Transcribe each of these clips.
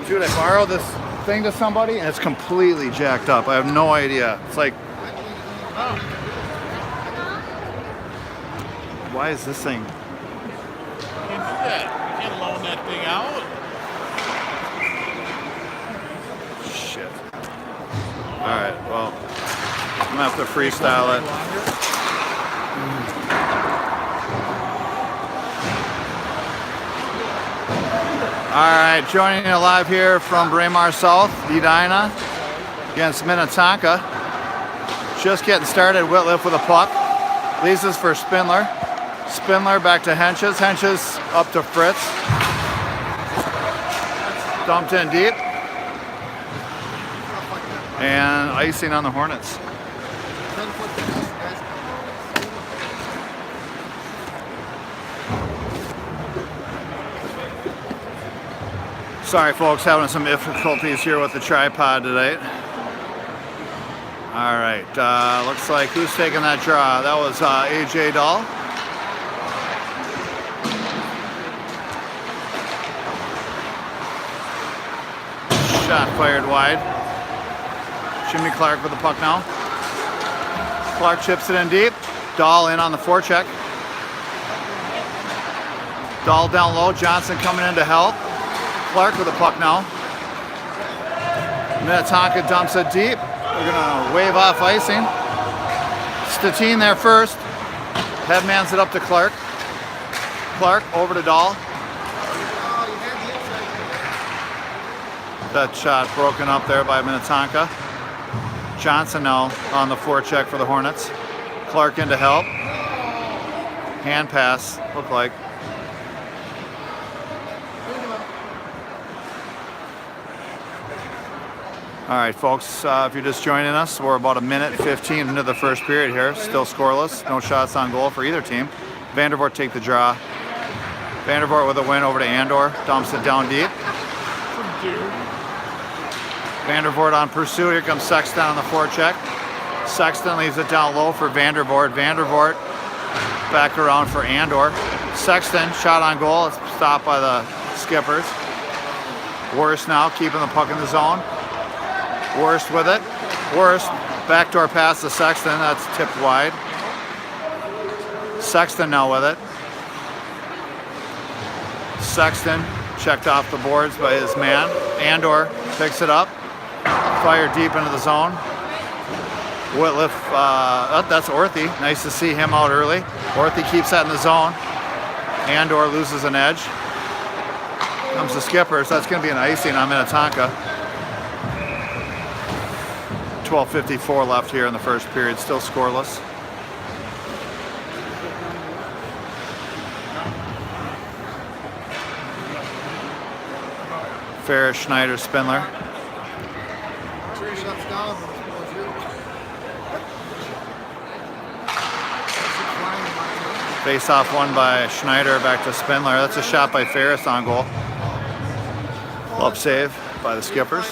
Dude, I borrowed this thing to somebody and it's completely jacked up. I have no idea. It's like, why is this thing? You can't do that. You can't loan that thing out. Shit. Alright, well, I'm gonna have to freestyle it. Alright, joining you live here from Braemar South, Edina against Minnetonka. Just getting started, Whitliff with a puck. Leaves this for Spindler. Spindler back to Henches. Henches up to Fritz. Dumped in deep. And icing on the Hornets. Sorry folks, having some difficulties here with the tripod today. Alright, looks like who's taking that draw? That was AJ Dahl. Shot fired wide. Jimmy Clark with the puck now. Clark chips it in deep. Dahl in on the forecheck. Dahl down low, Johnson coming in to help. Clark with the puck now. Minnetonka dumps it deep. They're gonna wave off icing. Statine there first. Headmans it up to Clark. Clark over to Dahl. That shot broken up there by Minnetonka. Johnson now on the forecheck for the Hornets. Clark in to help. Hand pass, looked like. All right, folks, if you're just joining us, we're about 1:15 into the first period here. Still scoreless, no shots on goal for either team. Vandervoort take the draw. Vandervoort with a win over to Andor, dumps it down deep. Vandervoort on pursuit, here comes Sexton on the forecheck. Sexton leaves it down low for Vandervoort. Vandervoort back around for Andor. Sexton, shot on goal, it's stopped by the skippers. Worst now, keeping the puck in the zone. Worst with it. Worst, backdoor pass to Sexton, that's tipped wide. Sexton now with it. Sexton checked off the boards by his man. Andor picks it up. Fired deep into the zone. Whitliff, that's Orthy. Nice to see him out early. Orthy keeps that in the zone. Andor loses an edge. Comes the skippers. That's going to be an icing on Minnetonka. 12:54 left here in the first period. Still scoreless. Ferris, Schneider, Spindler. Face off won by Schneider, back to Spindler. That's a shot by Ferris on goal. Glove save by the Skippers.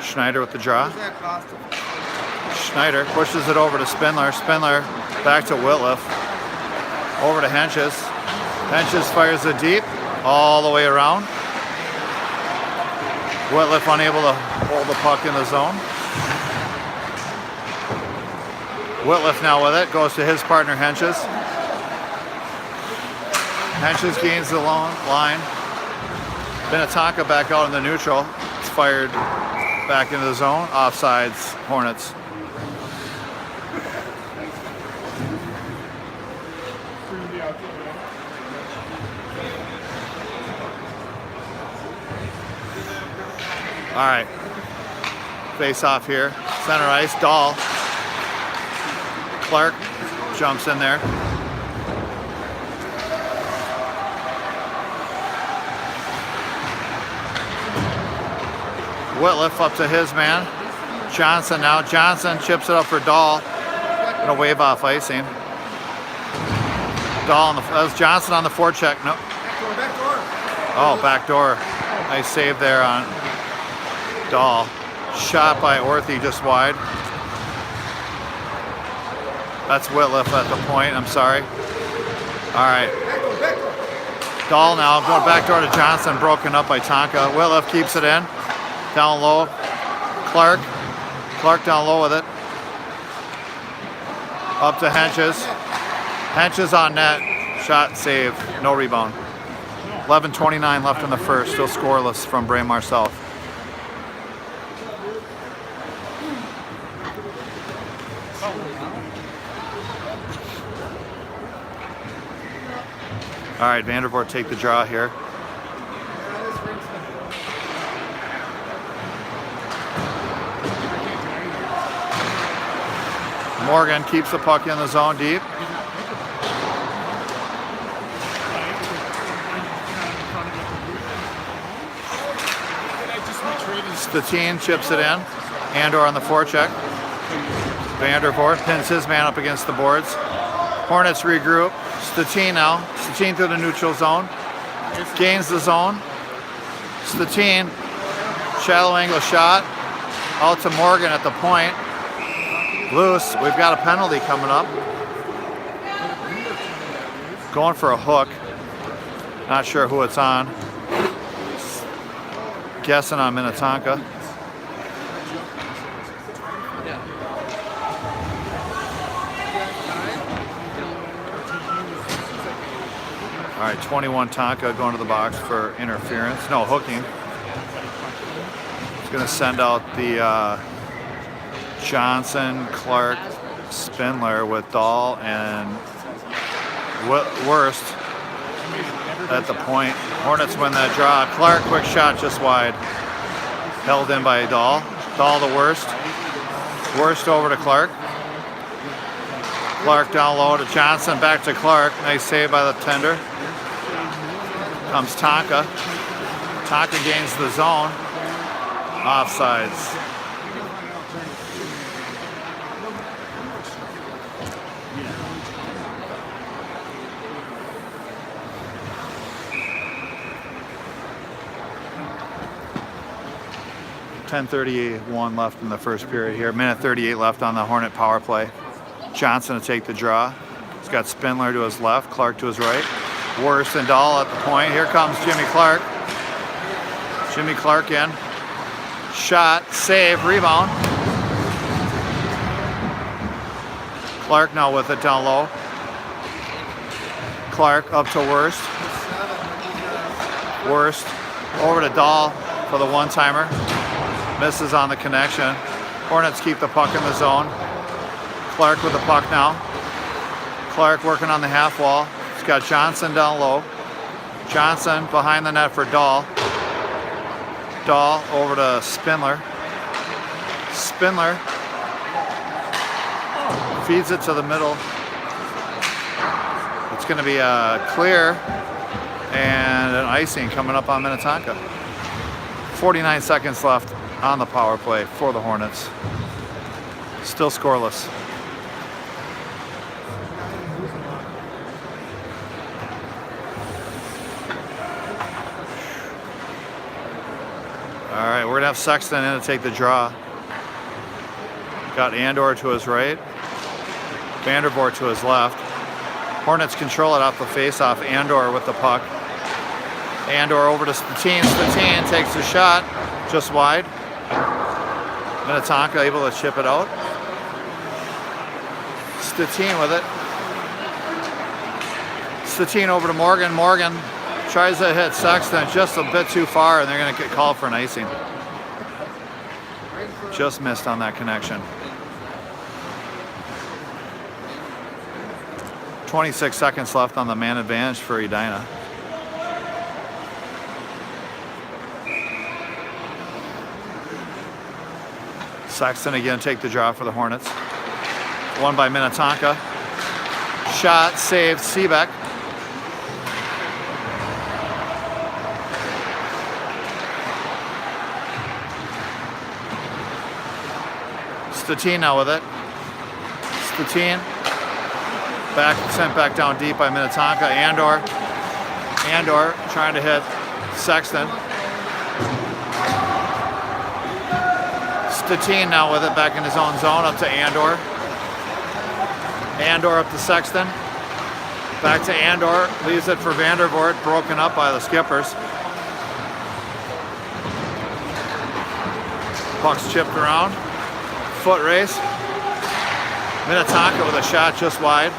Schneider with the draw. Schneider pushes it over to Spindler. Spindler back to Whitliff. Over to Henches. Henches fires it deep all the way around. Whitliff unable to hold the puck in the zone. Whitliff now with it. Goes to his partner Henches. Henches gains the line. Mtka back out in the neutral. It's fired back into the zone. Offsides, Hornets. All right. Face off here. Center ice. Dahl. Clark jumps in there. Whitliff up to his man. Johnson now. Johnson chips it up for Dahl. Gonna wave off icing. Dahl, that was Johnson on the forecheck. No. Oh, backdoor. Nice save there on Dahl. Shot by Orthy just wide. That's Whitliff at the point. I'm sorry. All right. Dahl now going backdoor to Johnson. Broken up by Tonka. Whitliff keeps it in. Down low. Clark. Clark down low with it. Up to Henches. Henches on net. Shot, save. No rebound. 11:29 left in the first. Still scoreless from Braemar South. All right, Vandervoort take the draw here. Morgan keeps the puck in the zone deep. Statine chips it in. Andor on the forecheck. Vandervoort pins his man up against the boards. Hornets regroup. Statine now. Statine through the neutral zone. Gains the zone. Statine. Shallow angle shot. Out to Morgan at the point. Loose. We've got a penalty coming up. Going for a hook. Not sure who it's on. Guessing on Minnetonka. All right, 21 Tonka going to the box for interference. No, hooking. It's going to send out the Johnson, Clark, Spindler with Dahl and Worst at the point. Hornets win that draw. Clark, quick shot just wide. Held in by Dahl. Dahl the Worst. Worst over to Clark. Clark down low to Johnson, back to Clark. Nice save by the tender. Comes Tonka. Tonka gains the zone. Offsides. .10:31 left in the first period here. Minute 38 left on the Hornet power play. Johnson to take the draw. He's got Spindler to his left, Clark to his right. Worse than Dahl at the point. Here comes Jimmy Clark. Jimmy Clark in. Shot, save, rebound. Clark now with it down low. Clark up to Worst. Worst over to Dahl for the one-timer. Misses on the connection. Hornets keep the puck in the zone. Clark with the puck now. Clark working on the half wall. He's got Johnson down low. Johnson behind the net for Dahl. Dahl over to Spindler. Spindler feeds it to the middle. It's going to be a clear and an icing coming up on Minnetonka. 49 seconds left on the power play for the Hornets. Still scoreless. All right, we're gonna have Sexton in to take the draw. Got Andor to his right, Vandervoort to his left. Hornets control it off the face-off. Andor with the puck. Andor over to Statine. Statine takes the shot, just wide. Minnetonka able to chip it out. Statine with it. Statine over to Morgan. Morgan tries to hit Sexton just a bit too far, and they're going to get called for an icing. Just missed on that connection. 26 seconds left on the man advantage for Edina. Sexton again take the draw for the Hornets. Won by Minnetonka. Shot saved Seebeck. Statine now with it. Statine sent back down deep by Minnetonka. Andor trying to hit Sexton. Statine now with it back in his own zone up to Andor. Andor up to Sexton. Back to Andor. Leaves it for Vandervoort. Broken up by the skippers. Puck's chipped around. Foot race. Minnetonka with a shot just wide.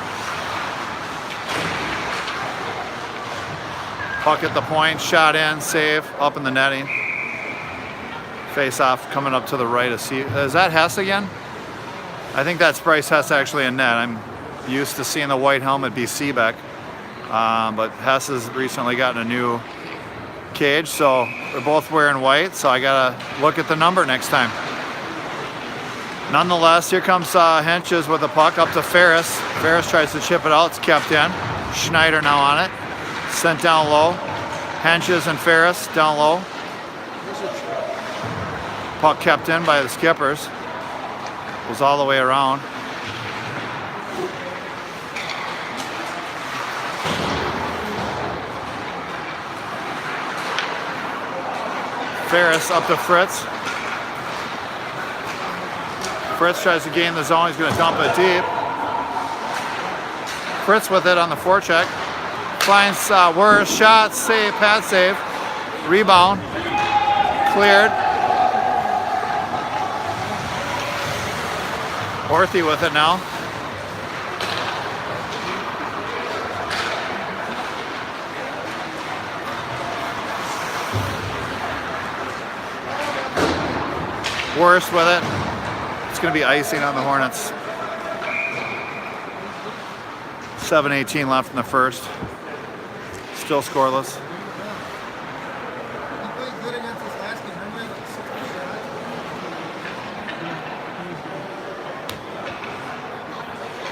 Puck at the point. Shot in. Save. Up in the netting. Face off coming up to the right of Is that Hess again? I think that's Bryce Hess actually in net. I'm used to seeing the white helmet be Seebeck. But Hess has recently gotten a new cage, so they're both wearing white, so I gotta look at the number next time. Nonetheless, here comes Henches with the puck up to Ferris. Ferris tries to chip it out, it's kept in. Schneider now on it. Sent down low. Henches and Ferris down low. Puck kept in by the skippers. Goes all the way around. Ferris up to Fritz. Fritz tries to gain the zone. He's going to dump it deep. Fritz with it on the forecheck. Finds Worst. Shot, save, pad save. Rebound. Cleared. Orthy with it now. Worst with it. It's going to be icing on the Hornets. 7:18 left in the first. Still scoreless.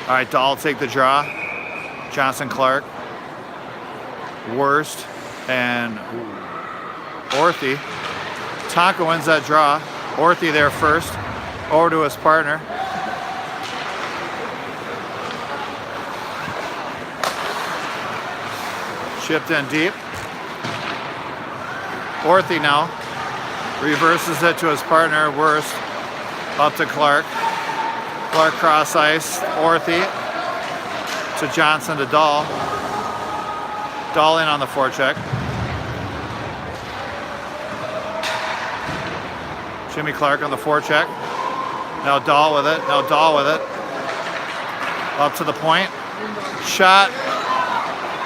All right, Dahl take the draw. Johnson Clark. Worst and Orthy. Tonka wins that draw. Orthy there first. Over to his partner. Chipped in deep. Orthy now. Reverses it to his partner. Worst. Up to Clark. Clark cross ice. Orthy to Johnson to Dahl. Dahl in on the forecheck. Jimmy Clark on the forecheck. Now Dahl with it. Now Dahl with it. Up to the point. Shot.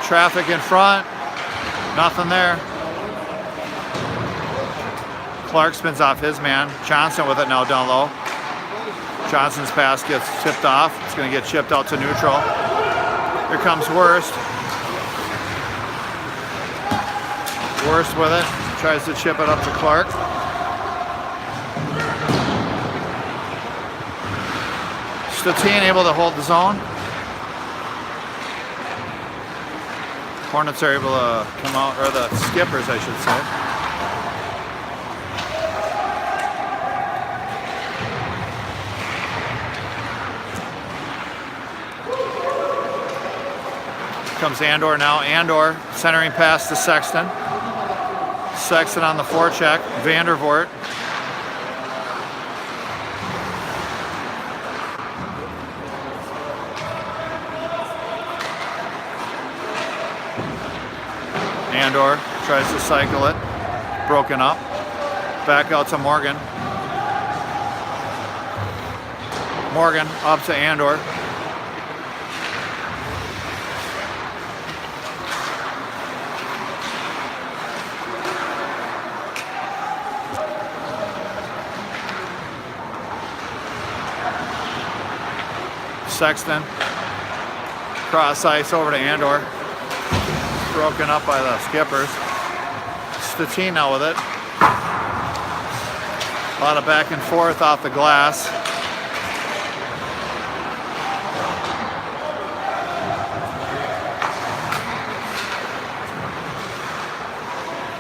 Traffic in front. Nothing there. Clark spins off his man. Johnson with it now down low. Johnson's pass gets tipped off. It's going to get chipped out to neutral. Here comes Worst. Worst with it. Tries to chip it up to Clark. Statine able to hold the zone. Hornets are able to come out, or the skippers, I should say. Comes Andor now. Andor centering pass to Sexton. Sexton on the forecheck. Vandervoort. Andor tries to cycle it. Broken up. Back out to Morgan. Morgan up to Andor. Sexton, cross ice over to Andor, broken up by the skippers. Statine now with it. A lot of back and forth off the glass.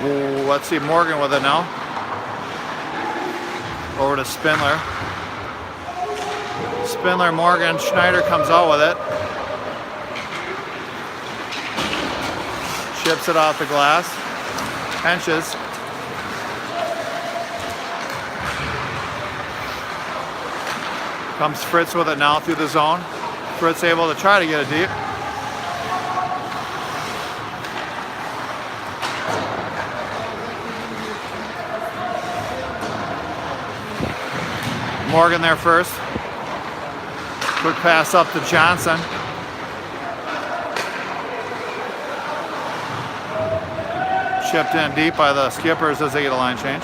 Ooh, let's see Morgan with it now. Over to Spindler. Spindler, Morgan, Schneider comes out with it. Chips it off the glass. Henches. Comes Fritz with it now through the zone. Fritz able to try to get it deep. Morgan there first. Quick pass up to Johnson. Chipped in deep by the skippers as they get a line change.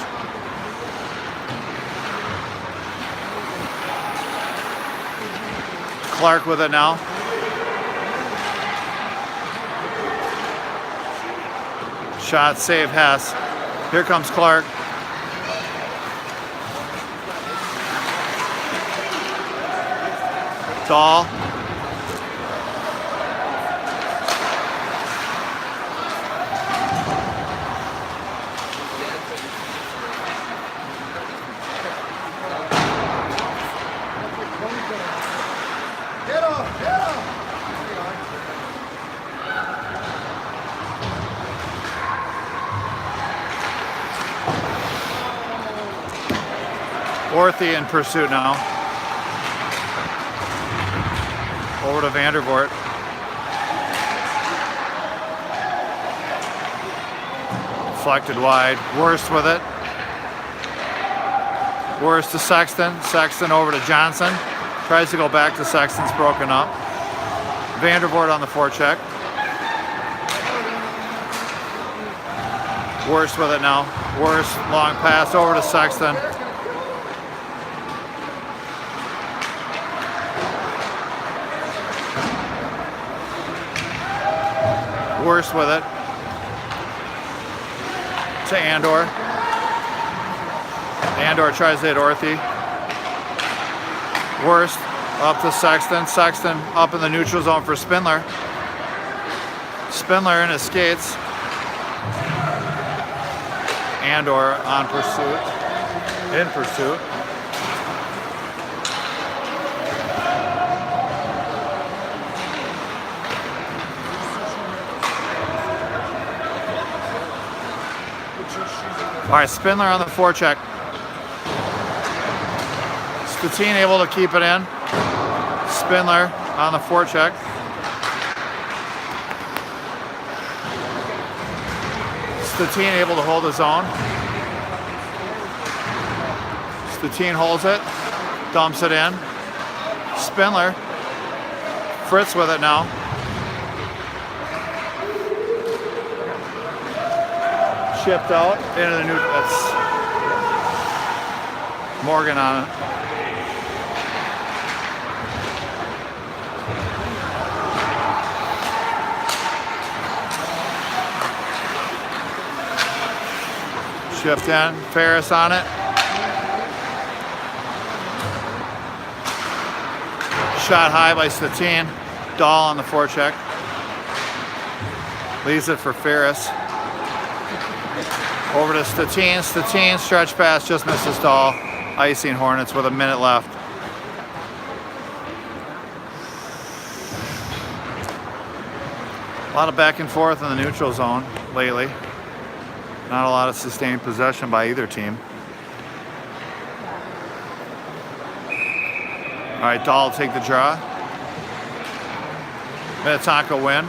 Clark with it now. Shot save Hess. Here comes Clark. Dahl. Orthy in pursuit now. Over to Vandervoort. Deflected wide. Worst with it. Worst to Sexton. Sexton over to Johnson. Tries to go back to Sexton's broken up. Vandervoort on the forecheck. Worst with it now. Worst long pass over to Sexton. Worst with it to Andor. Andor tries to hit Orthy. Worst up to Sexton. Sexton up in the neutral zone for Spindler. Spindler in his skates. Andor on pursuit. In pursuit. All right, Spindler on the forecheck. Statine able to keep it in. Spindler on the forecheck. Statine able to hold his own. Statine holds it, dumps it in. Spindler. Fritz with it now. Chipped out into the new. That's Morgan on it. Chipped in. Ferris on it. Shot high by Statine. Dahl on the forecheck. Leaves it for Ferris. Over to Statine. Statine, stretch pass, just misses Dahl. Icing Hornets with a minute left. A lot of back and forth in the neutral zone lately. Not a lot of sustained possession by either team. All right, Dahl will take the draw. Minnetonka win.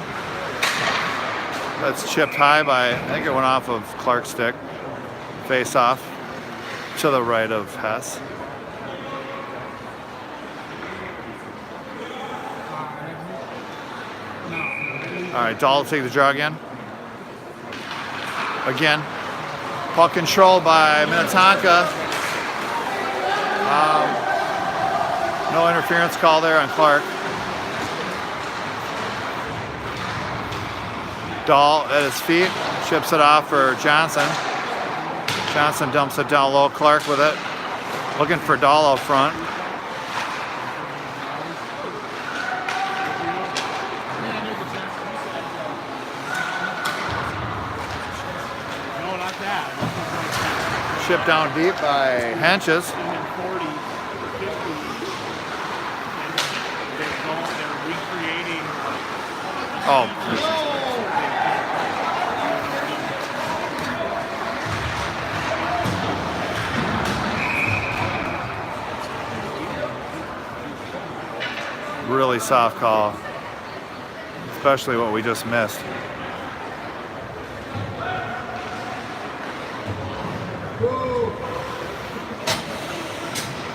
That's chipped high by, I think it went off of Clark's stick. Face off to the right of Hess. All right, Dahl will take the draw again. Again, puck controlled by Minnetonka. No interference call there on Clark. Dahl at his feet, chips it off for Johnson. Johnson dumps it down low. Clark with it, looking for Dahl out front. Chip down deep by Henches. Oh. Really soft call, especially what we just missed.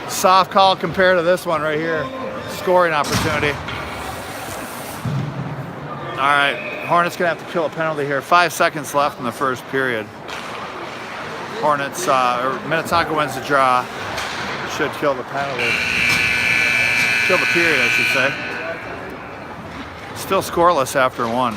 Soft call compared to this one right here. Scoring opportunity. All right, Hornets gonna have to kill a penalty here. 5 seconds left in the first period. Hornets, or Minnetonka wins the draw. Should kill the penalty. Kill the period, I should say. Still scoreless after one.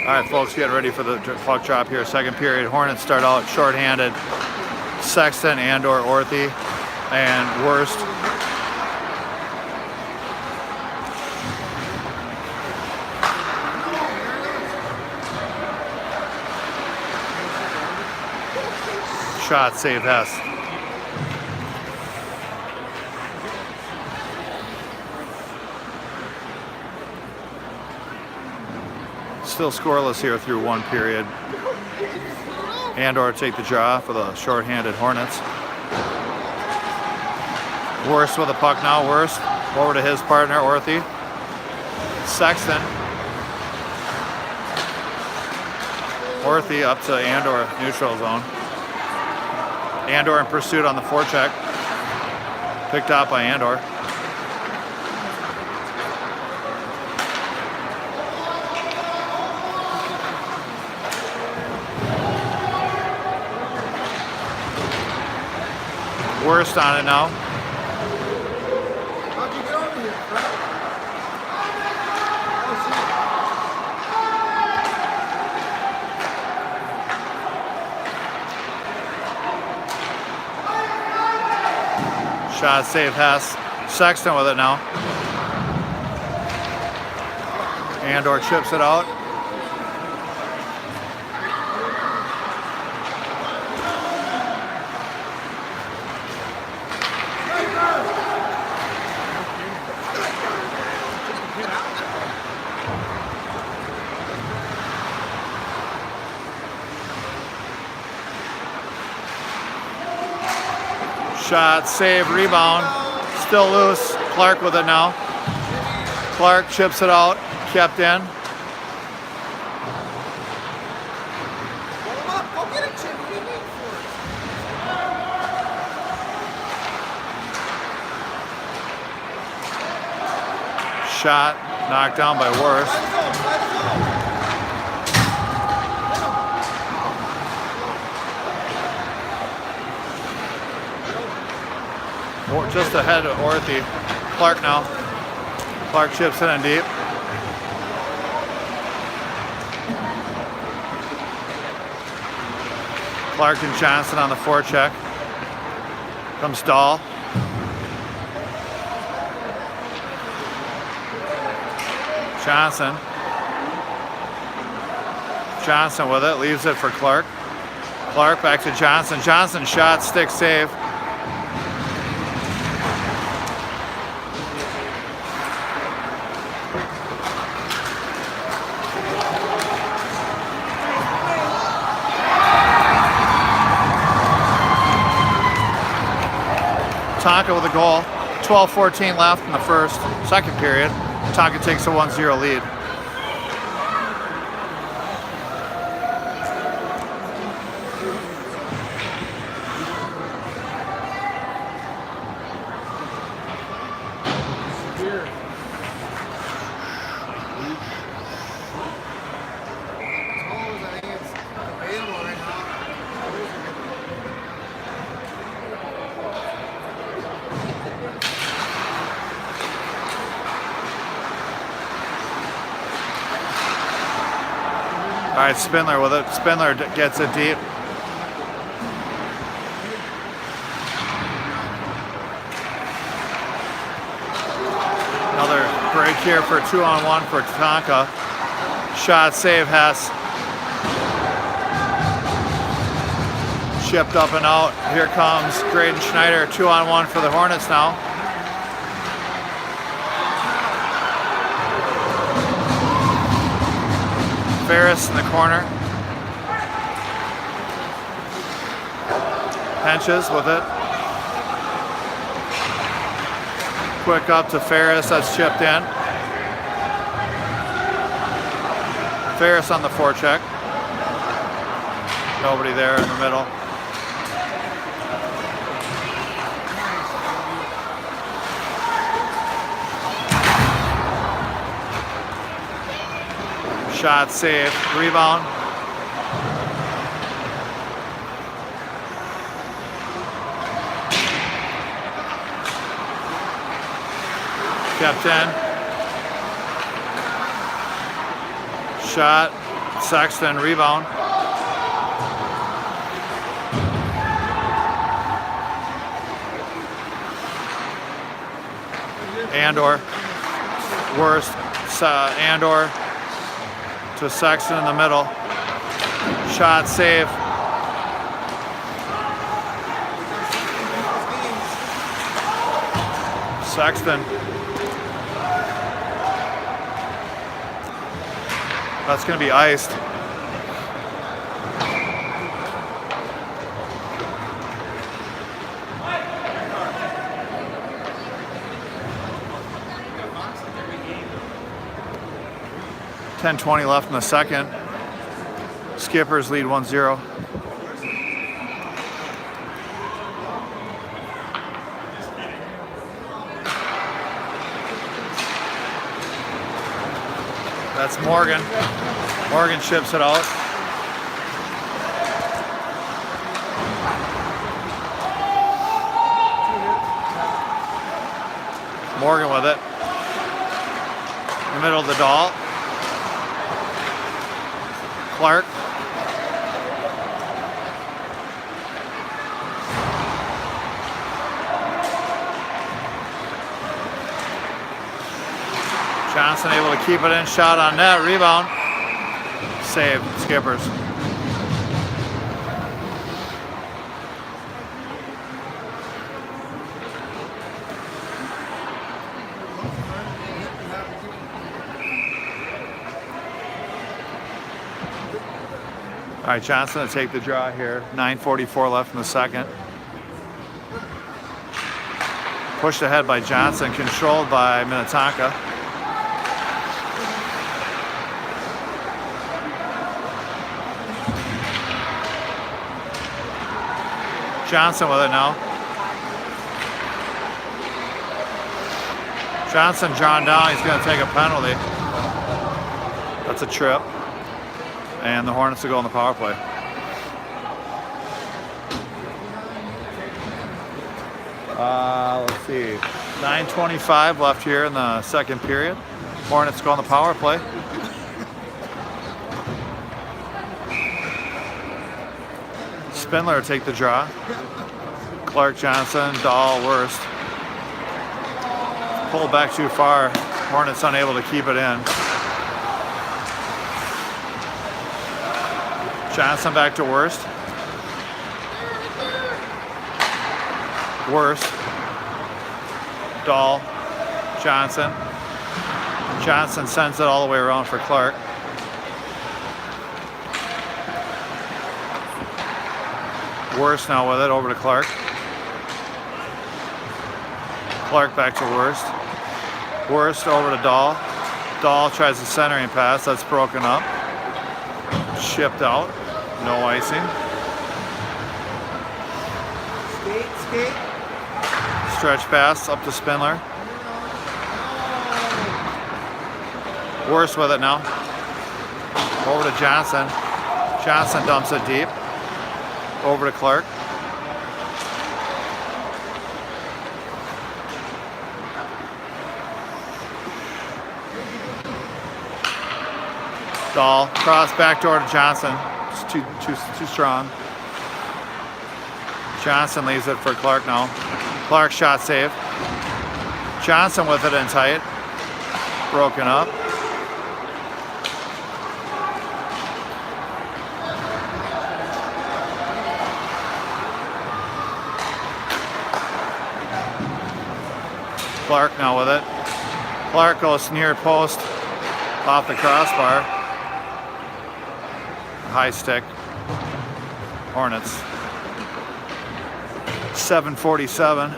All right, folks, getting ready for the puck drop here. Second period. Hornets start out shorthanded. Sexton, Andor, Orthy, and Worst. Shot, save Hess. Still scoreless here through one period. Andor take the draw for the shorthanded Hornets. Worst with the puck now. Worst over to his partner, Orthy. Sexton. Orthy up to Andor, neutral zone. Andor in pursuit on the forecheck. Picked out by Andor. Worst on it now. How'd you get over here, Fred? Shot save Hess. Sexton with it now. Andor chips it out. Shot, save, rebound. Still loose. Clark with it now. Clark chips it out. Kept in. Roll him up. Go get it, Chip. What are you waiting for? Shot, knocked down by Worst. Try to go. Try to go. Just ahead of Orthy. Clark now. Clark chips it in deep. Clark and Johnson on the forecheck. Comes Dahl. Johnson. Johnson with it. Leaves it for Clark. Clark back to Johnson. Johnson shot, stick, save. Tonka with a goal. 12-14 left in the second period. Tonka takes a 1-0 lead. All right, Spindler with it. Spindler gets it deep. Another break here for 2-on-1 for Tonka. Shot, save, Hess. Chipped up and out. Here comes Graydon Schneider. 2-on-1 for the Hornets now. Ferris in the corner. Henches with it. Quick up to Ferris, that's chipped in. Ferris on the forecheck. Nobody there in the middle. Shot, save, rebound. Kept in. Shot, Sexton, rebound. Andor, Worst, Andor. To Sexton in the middle. Shot, save. Sexton. That's going to be iced. .10-20 left in the second. Skippers lead 1-0. That's Morgan. Morgan chips it out. Morgan with it. In the middle of the doll. Clark. Johnson able to keep it in, shot on net, rebound. Save, Skippers. All right, Johnson to take the draw here. 9:44 left in the second. Pushed ahead by Johnson, controlled by Minnetonka. Johnson with it now. Johnson drawn down, he's going to take a penalty. That's a trip. And the Hornets will go on the power play. Let's see, 9:25 left here in the second period. Hornets go on the power play. Spindler take the draw. Clark, Johnson, Dahl, Worst. Pulled back too far. Hornets unable to keep it in. Johnson back to Worst. Worst. Dahl. Johnson. Johnson sends it all the way around for Clark. Worst now with it, over to Clark. Clark back to Worst. Worst over to Dahl. Dahl tries the centering pass, that's broken up. Shipped out, no icing. Skate. Stretch pass up to Spindler. Worst with it now. Over to Johnson. Johnson dumps it deep. Over to Clark. Dahl, cross backdoor to Johnson. It's too strong. Johnson leaves it for Clark now. Clark shot save. Johnson with it in tight. Broken up. Clark now with it. Clark goes near post off the crossbar. High stick. Hornets. 7:47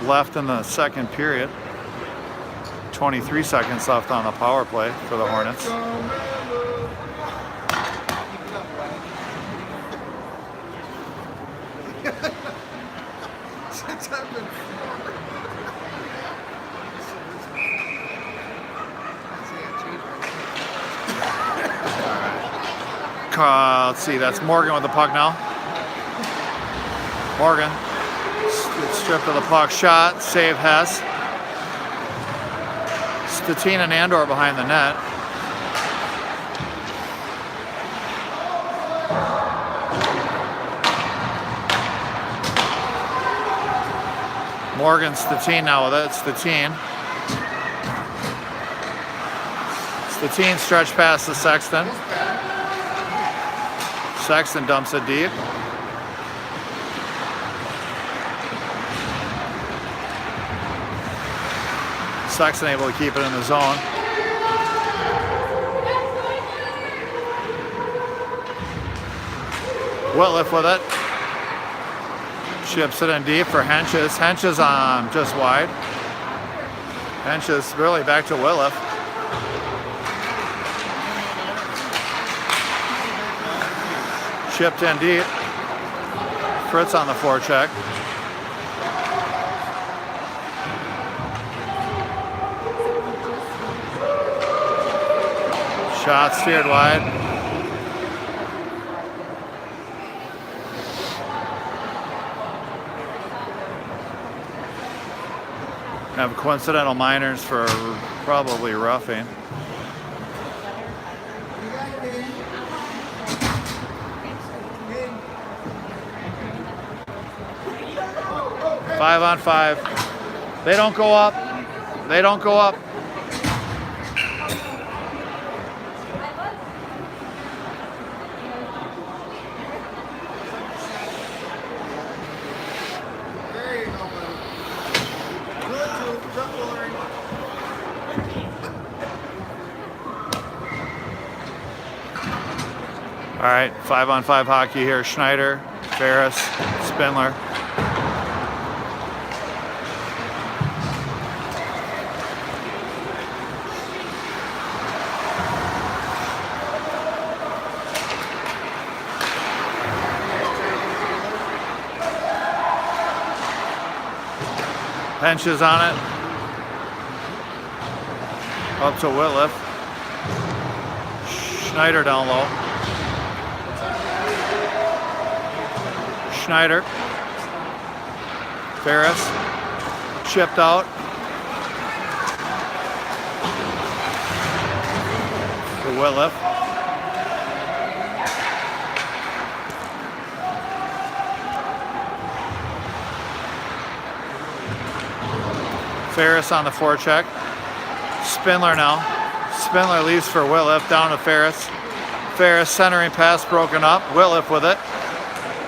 left in the second period. 23 seconds left on the power play for the Hornets. Since I've been let's see, that's Morgan with the puck now. Morgan, stripped of the puck, shot, save Hess. Statine and Andor behind the net. Morgan, Statine now with it, Statine. Statine stretch past to Sexton. Sexton dumps it deep. Sexton able to keep it in the zone. Whitliff with it. Chips it in deep for Henches. Henches on just wide. Henches really back to Whitliff. Chipped in deep. Fritz on the forecheck. Shot steered wide. Have coincidental minors for probably roughing. Five on five. They don't go up. They don't go up. There you go, buddy. Good too. Jump Lori. All right, 5-on-5 hockey here. Schneider, Ferris, Spindler. Hench is on it. Up to Whitliff. Schneider down low. Schneider. Ferris. Chipped out. To Whitliff. Ferris on the forecheck. Spindler now. Spindler leaves for Whitliff, down to Ferris. Ferris centering pass broken up. Whitliff with it.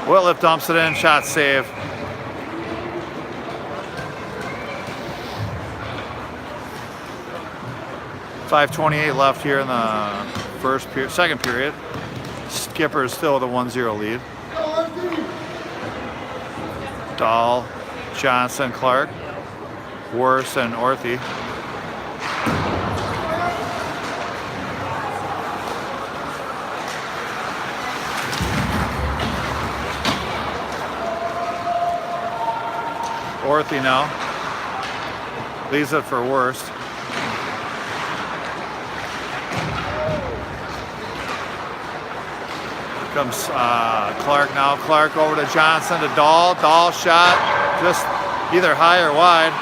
Whitliff dumps it in, shot save. .528 left here in the second period. Skipper is still with a 1-0 lead. Dahl, Johnson, Clark. Worse and Orthy. Orthy now. Leaves it for Worst. Comes Clark now. Clark over to Johnson to Dahl. Dahl shot just either high or wide.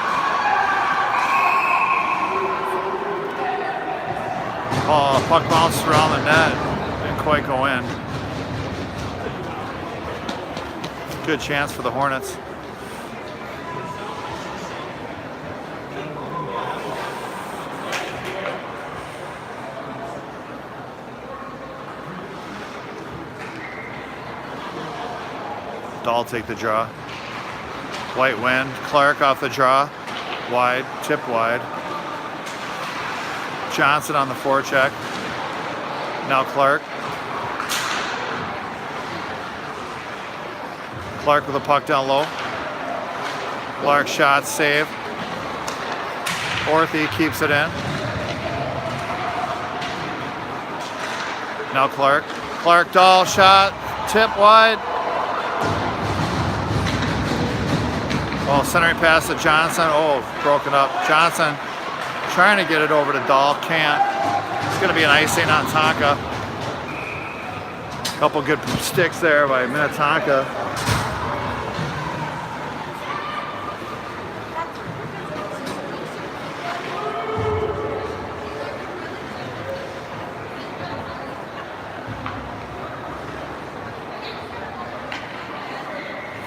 Oh, puck bounced around the net. Didn't quite go in. Good chance for the Hornets. Dahl take the draw. White wind. Clark off the draw. Wide. Tip wide. Johnson on the forecheck. Now Clark. Clark with the puck down low. Clark shot, save. Orthy keeps it in. Now Clark. Clark, Dahl shot, tip wide. Oh, centering pass to Johnson. Oh, broken up. Johnson trying to get it over to Dahl, can't. It's going to be an icing on Tonka. Couple good sticks there by Minnetonka.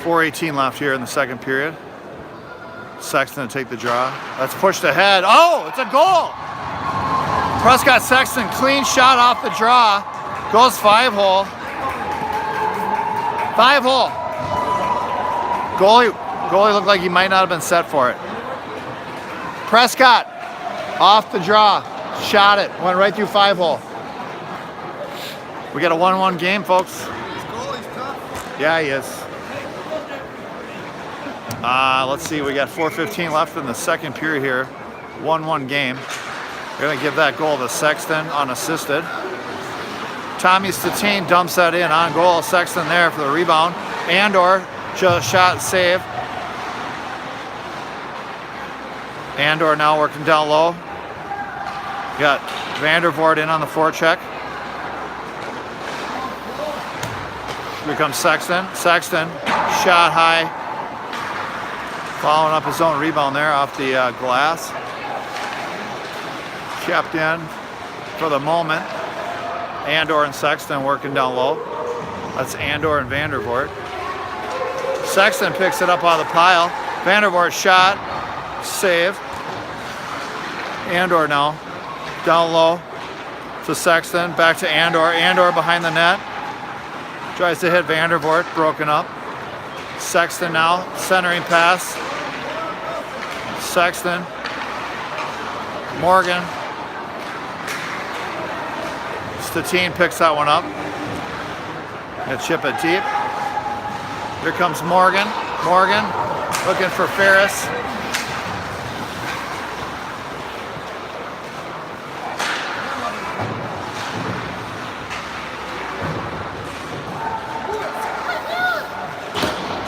.418 left here in the second period. Sexton to take the draw. That's pushed ahead. Oh, it's a goal. Prescott Sexton, clean shot off the draw. Goes 5-hole. 5-hole. Goalie looked like he might not have been set for it. Prescott, off the draw. Shot it. Went right through 5-hole. We got a 1-1 game, folks. This goalie's tough. Yeah, he is. Let's see, we got 4:15 left in the second period here. 1-1 game. We're going to give that goal to Sexton unassisted. Tommy Statine dumps that in on goal. Sexton there for the rebound. Andor, just shot, save. Andor now working down low. Got Vandervoort in on the forecheck. Here comes Sexton. Sexton, shot high. Following up his own rebound there off the glass. Kept in for the moment. Andor and Sexton working down low. That's Andor and Vandervoort. Sexton picks it up out of the pile. Vandervoort shot. Save. Andor now. Down low to Sexton. Back to Andor. Andor behind the net. Tries to hit Vandervoort. Broken up. Sexton now. Centering pass. Sexton. Morgan. Statine picks that one up. Gonna chip it deep. Here comes Morgan. Morgan looking for Ferris.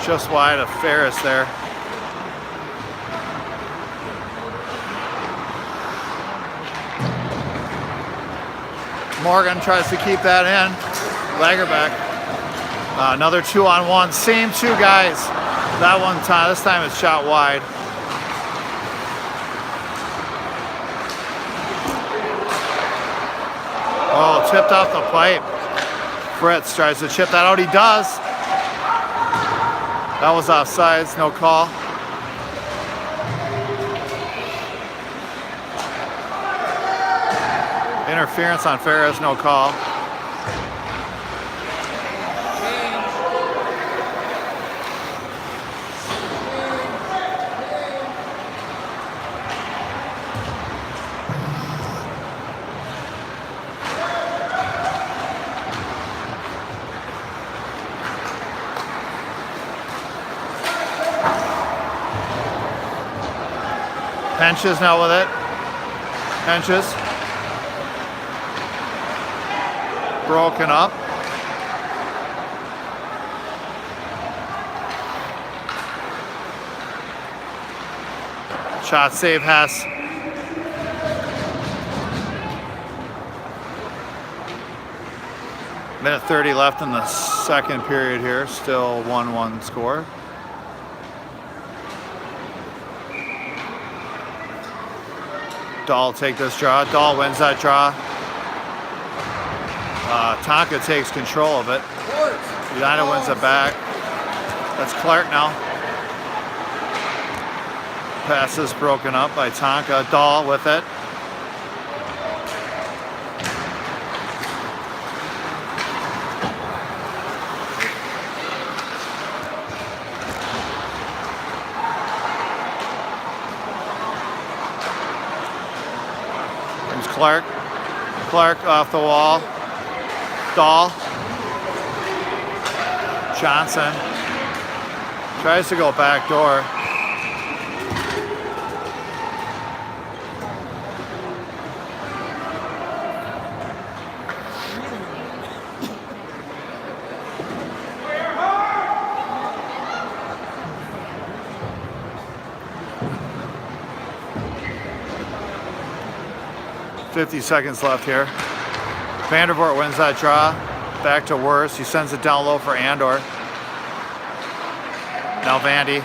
Just wide of Ferris there. Morgan tries to keep that in. Lagerbeck. Another 2-on-1. Same two guys. That one time. This time it's shot wide. Oh, tipped off the pipe. Fritz tries to chip that out. He does. That was offsides. No call. Interference on Ferris, no call. Henches now with it. Henches. Broken up. Shot save Hess. Minute 30 left in the second period here. Still 1-1 score. Dahl take this draw. Dahl wins that draw. Tonka takes control of it. United wins it back. That's Clark now. Pass is broken up by Tonka. Dahl with it. Here's Clark. Clark off the wall. Dahl. Johnson tries to go back door. .50 seconds left here. Vandervoort wins that draw. Back to Worst. He sends it down low for Andor. Now Vandy.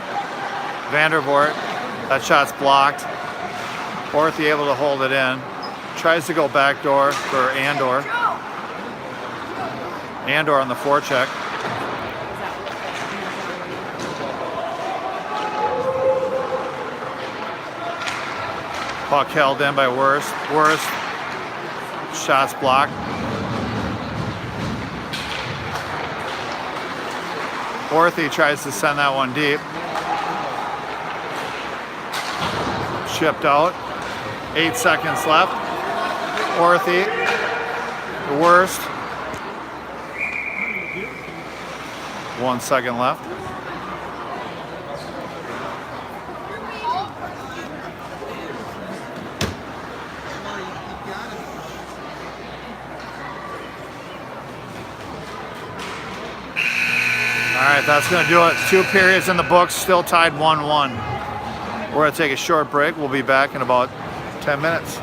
Vandervoort. That shot's blocked. Orthy able to hold it in. Tries to go back door for Andor. Andor on the forecheck. Puck held in by Worst. Worst. Shots blocked. Orthy tries to send that one deep. Shipped out. 8 seconds left. Orthy. The Worst. 1 second left. All right, that's going to do it. 2 periods in the books, still tied 1-1. We're going to take a short break. We'll be back in about 10 minutes.